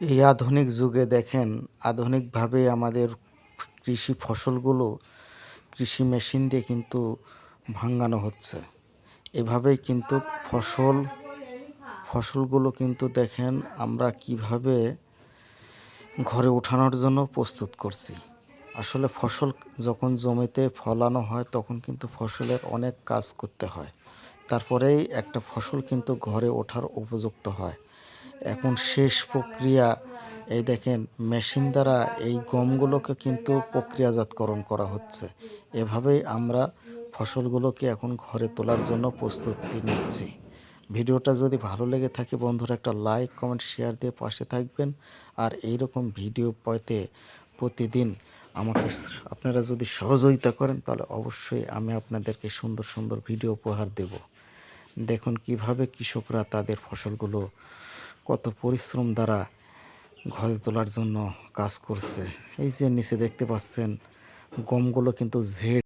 এই আধুনিক যুগে দেখেন আধুনিকভাবে আমাদের কৃষি ফসলগুলো কৃষি মেশিন দিয়ে কিন্তু ভাঙানো হচ্ছে। এভাবেই কিন্তু ফসলগুলো কিন্তু দেখেন আমরা কিভাবে ঘরে ওঠানোর জন্য প্রস্তুত করছি। আসলে ফসল যখন জমিতে ফলানো হয় তখন কিন্তু ফসলের অনেক কাজ করতে হয়, তারপরেই একটা ফসল কিন্তু ঘরে ওঠার উপযুক্ত হয়। এখন শেষ প্রক্রিয়া এই দেখেন মেশিন দ্বারা এই গমগুলোকে কিন্তু প্রক্রিয়াজাতকরণ করা হচ্ছে। এভাবেই আমরা ফসলগুলোকে এখন ঘরে তোলার জন্য প্রস্তুতি নিচ্ছি। ভিডিওটা যদি ভালো লেগে থাকে বন্ধুরা একটা লাইক কমেন্ট শেয়ার দিয়ে পাশে থাকবেন। আর এইরকম ভিডিও পেতে প্রতিদিন আমাকে আপনারা যদি সহযোগিতা করেন তাহলে অবশ্যই আমি আপনাদেরকে সুন্দর সুন্দর ভিডিও উপহার দেব। দেখুন কিভাবে কৃষকরা তাদের ফসলগুলো কত পরিশ্রম দ্বারা ঘরে তোলার জন্য কাজ করছে। এই যে নিচে দেখতে পাচ্ছেন গমগুলো কিন্তু ঝেড়ে